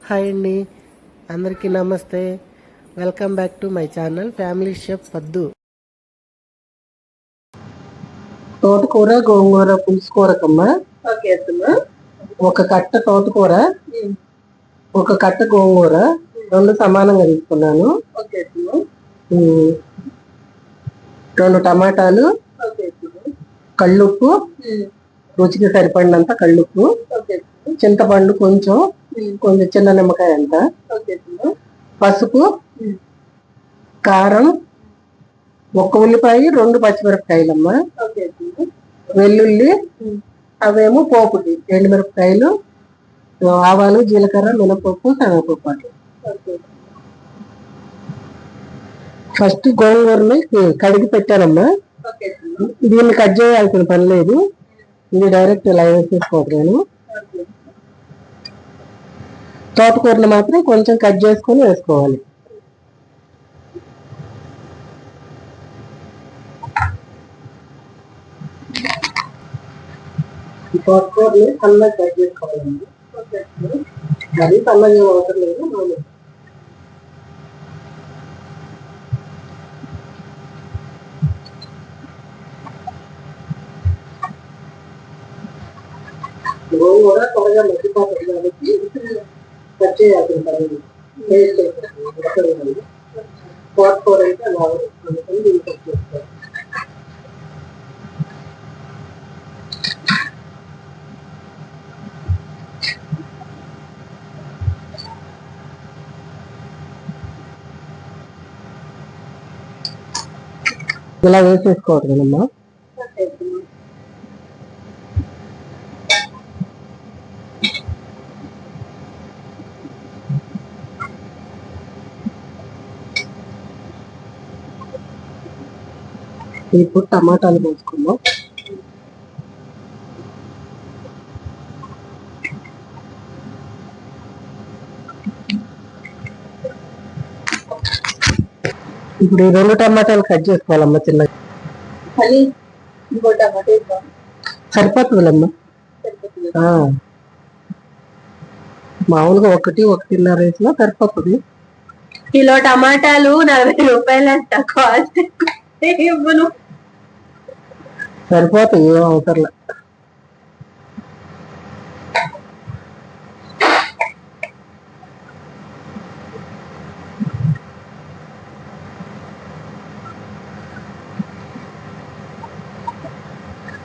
Hi అండి, అందరికీ నమస్తే. Welcome back to my channel family chef పద్దు. తోటకూర గోంగూర పులుసు కూరకమ్మా. ఒక కట్ట తోటకూర, ఒక కట్ట గోంగూర రెండు సమానంగా తీసుకున్నాను. 2 టమాటాలు, కళ్ళుప్పు, రుచికి సరిపడినంత కళ్ళుప్పు, చింతపండు కొంచెం, కొంచెం చిన్న నిమ్మకాయ అంత, పసుపు, కారం, 1 ఉల్లిపాయ, 2 పచ్చిమిరపకాయలమ్మా, వెల్లుల్లి, అవేమో పోపుకి ఎండుమిరపకాయలు, ఆవాలు, జీలకర్ర, మినపప్పు, శనగపప్పు అట్లా. ఫస్ట్ గోంగూరని కడిగి పెట్టానమ్మా. దీన్ని కట్ చేయాల్సిన పని లేదు, ఇది డైరెక్ట్ ఇలా వేసేసుకోవట్లేను. తోటకూరని మాత్రం కొంచెం కట్ చేసుకొని వేసుకోవాలి. తోటకూరని సన్నగా కట్ చేసుకోవాలండి, అది సన్నగా అవసరం లేదు. గోంగూర త్వరగా మగ్గిపోతుంది కాబట్టి కట్ చేయాల్సిన పని లేదు. తోటకూర అయితే అలా అందుకని దీన్ని కట్ చేసుకోవాలి. ఇలా వేసేసుకోవట్లేదమ్మా. ఇప్పుడు టమాటాలు పోసుకుందాం. ఇప్పుడు ఈ 2 టమాటాలు కట్ చేసుకోవాలమ్మా చిన్నగా. సరిపోతుందమ్మా. మామూలుగా 1-1.5 వేసినా సరిపోతుంది. కిలో టమాటాలు 40 రూపాయలు అంట కాస్ట్. సరిపోతాయి, ఏం అవసరం.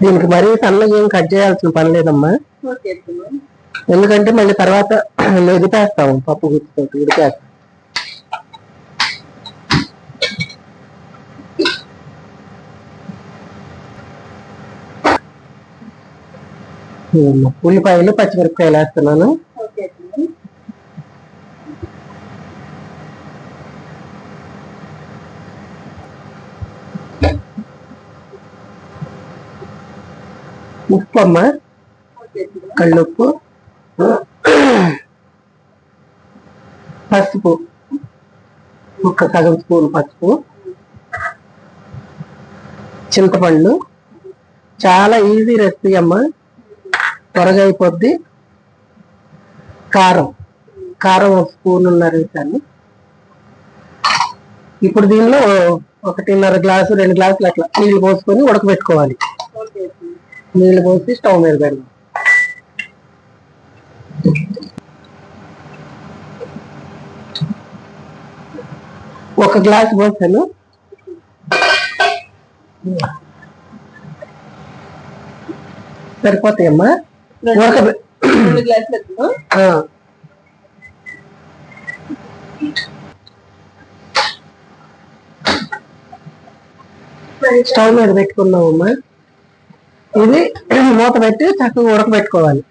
దీనికి మరీ సన్నగా ఏం కట్ చేయాల్సిన పని లేదమ్మా, ఎందుకంటే మళ్ళీ తర్వాత ఎదిపేస్తాము పప్పు గుర్తుతో ఉడికేస్తాం. ఉల్లిపాయలు, పచ్చిమిరపకాయలు వేస్తున్నాను. ఉప్పు అమ్మ, కళ్ళుప్పు, పసుపు, 1 సగం స్పూన్ పసుపు, చింతపండు. చాలా ఈజీ రెసిపీ అమ్మ, త్వరగా అయిపోద్ది. కారం 1 స్పూన్ వేసాను. ఇప్పుడు దీనిలో 1.5 గ్లాసు 2 గ్లాసులు అట్లా నీళ్లు పోసుకొని ఉడకబెట్టుకోవాలి. నీళ్లు పోసి స్టవ్ మీద పెడదాం. ఒక గ్లాసు పోసాను. సరిపోతాయమ్మా. స్టవ్ మీద పెట్టుకున్నామమ్మా. ఇది మూత పెట్టి చక్కగా ఉడకబెట్టుకోవాలి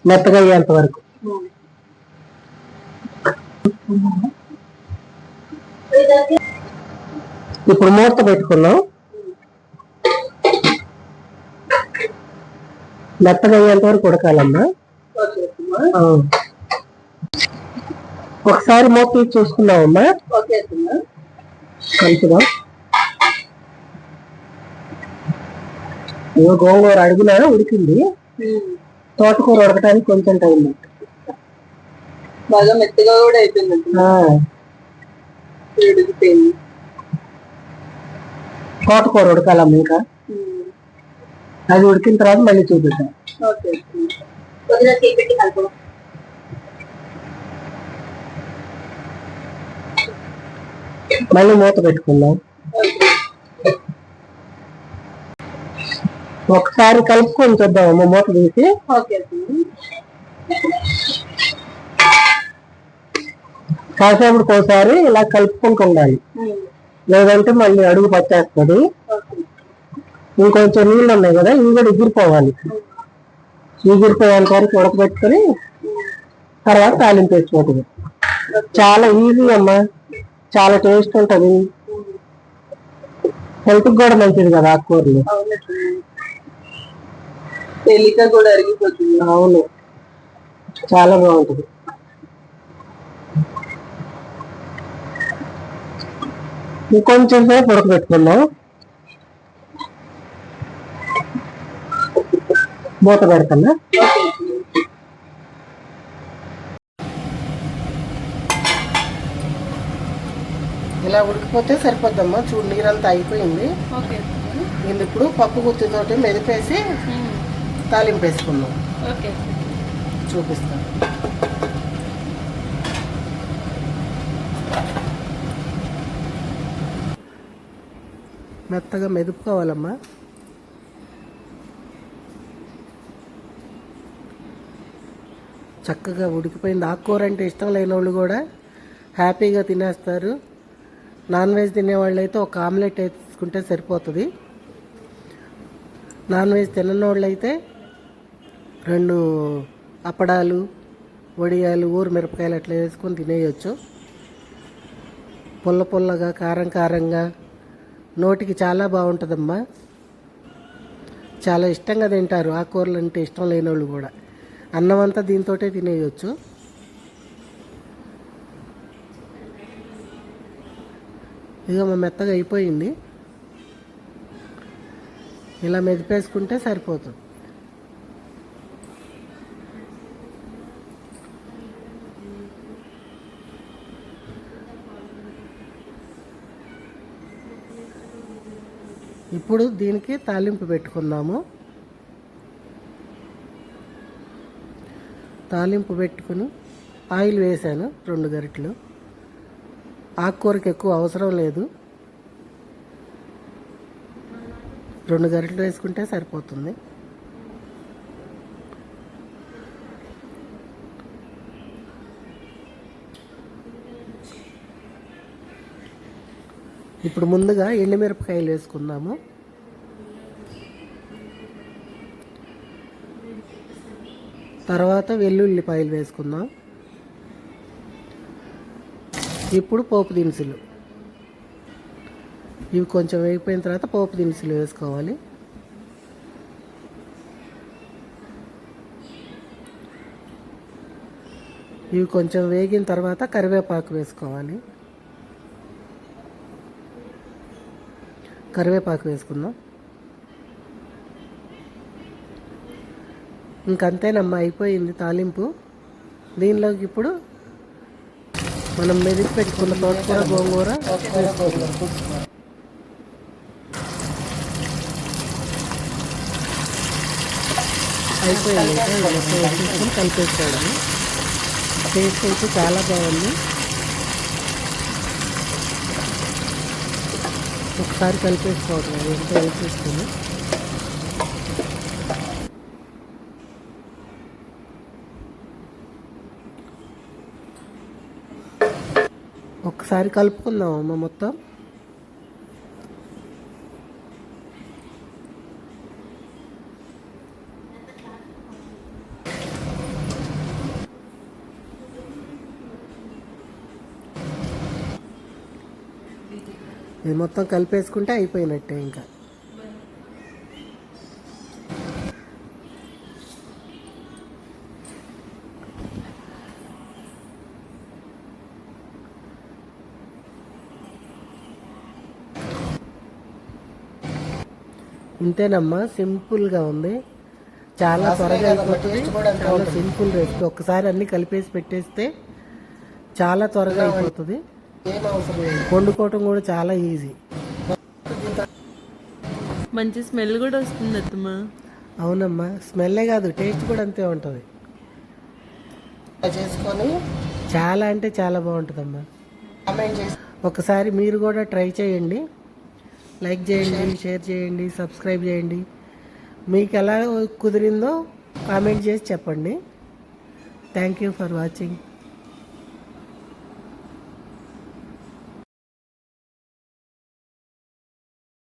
మెత్తగా అయ్యేంత వరకు. ఇప్పుడు మూత పెట్టుకున్నాం, మెత్తగా అయ్యేంత వరకు ఉడకాలమ్మా. ఒకసారి మూత తీసి చూసుకున్నామమ్మా, కలుపుదాం. గోంగూర అడుగున ఉడికింది, తోటకూర ఉడకటానికి కొంచెం టైం. బాగా మెత్తగా కూడా అయిపోయింది. ఉడికిపోయింది. తోటకూర ఉడకాలమ్మ ఇంకా. అది ఉడికిన తర్వాత మళ్ళీ చూపిద్దాం. కొద్దిగా చేపెట్టి కలుపు. మళ్ళీ మూత పెట్టుకుందాం. ఒకసారి కలుపుకొని చూద్దామమ్మ మూత తీసి. కాసేపటికి ఒకసారి ఇలా కలుపుకుంటూ ఉండాలి, లేదంటే మళ్ళీ అడుగు పట్టేస్తుంది. ఇంకొంచెం నీళ్ళు ఉన్నాయి కదా, ఇవి కూడా ఎగిరిపోవాలి. ఎగిరిపోయేంత వరకు ఉడకబెట్టుకొని తర్వాత తాలింపు వేసుకోవటం. చాలా ఈజీ అమ్మా, చాలా టేస్ట్ ఉంటది, హెల్త్ కూడా మంచిది కదా ఆకుకూరలు. తేలిక కూడా అరిగిపోతుంది. అవును, చాలా బాగుంటుంది. ఇంకొంచెం సేపు ఉడకబెట్టుకుందాం. మూత పెడతాను. ఇలా ఉడికిపోతే సరిపోద్దమ్మా. చూడు, నీరంతా అయిపోయింది. నేను ఇప్పుడు పప్పు గుత్తితోటి మెదిపేసి తాలింపు వేసుకుందాం. చూపిస్తాను. మెత్తగా మెదుపుకోవాలమ్మా. చక్కగా ఉడికిపోయింది. ఆకుకూర అంటే ఇష్టం లేని వాళ్ళు కూడా హ్యాపీగా తినేస్తారు. నాన్ వెజ్ తినేవాళ్ళు అయితే ఒక ఆమ్లెట్ వేసుకుంటే సరిపోతుంది. నాన్ వెజ్ తినని వాళ్ళు అయితే 2 అప్పడాలు, వడియాలు, ఊరు మిరపకాయలు అట్లా వేసుకొని తినేయచ్చు. పుల్ల పుల్లగా, కారం కారంగా, నోటికి చాలా బాగుంటుందమ్మా. చాలా ఇష్టంగా తింటారు ఆకుకూరలు అంటే ఇష్టం లేని వాళ్ళు కూడా. అన్నం అంతా దీంతో తినేయచ్చు. ఇక మెత్తగా అయిపోయింది. ఇలా మెదిపేసుకుంటే సరిపోతుంది. ఇప్పుడు దీనికి తాలింపు పెట్టుకుందాము. తాలింపు పెట్టుకుని ఆయిల్ వేసాను 2 గరిటెలు. ఆకుకూరకి ఎక్కువ అవసరం లేదు, 2 గరిటెలు వేసుకుంటే సరిపోతుంది. ఇప్పుడు ముందుగా ఎండుమిరపకాయలు వేసుకుందాము. తర్వాత వెల్లుల్లిపాయలు వేసుకుందాం. ఇప్పుడు పోపు దినుసులు, ఇవి కొంచెం వేగిపోయిన తర్వాత పోపు దినుసులు వేసుకోవాలి. ఇవి కొంచెం వేగిన తర్వాత కరివేపాకు వేసుకోవాలి. కరివేపాకు వేసుకుందాం. ఇంకంతేనమ్మా, అయిపోయింది తాలింపు. దీనిలోకి ఇప్పుడు మనం మెదిపి పెట్టుకున్న తోటకూర, గోంగూర అయిపోయింది. వేసుకొని కలిపేసుకోవడం. టేస్ట్ అయితే చాలా బాగుంది. ఒకసారి కలిపేసుకోవడం. ఎంతో వేసేసుకొని ఒకసారి కలుపుకుందాం అమ్మ మొత్తం. ఇది మొత్తం కలిపేసుకుంటే అయిపోయినట్టే. ఇంకా ఇంతేనమ్మా, సింపుల్గా ఉంది, చాలా త్వరగా అయిపోతుంది. చాలా సింపుల్ రెసిపీ. ఒక్కసారి అన్నీ కలిపేసి పెట్టేస్తే చాలా త్వరగా అయిపోతుంది, వండుకోవటం కూడా చాలా ఈజీ. మంచి స్మెల్ కూడా వస్తుంది అత్తమ్మా. అవునమ్మా, స్మెల్లే కాదు టేస్ట్ కూడా అంతే ఉంటుంది. చేసుకొని చాలా అంటే చాలా బాగుంటుందమ్మా. ఒకసారి మీరు కూడా ట్రై చేయండి. లైక్ చేయండి, షేర్ చేయండి, సబ్స్క్రైబ్ చేయండి. మీకు ఎలా కుదిరిందో కామెంట్ చేసి చెప్పండి. Thank you for watching.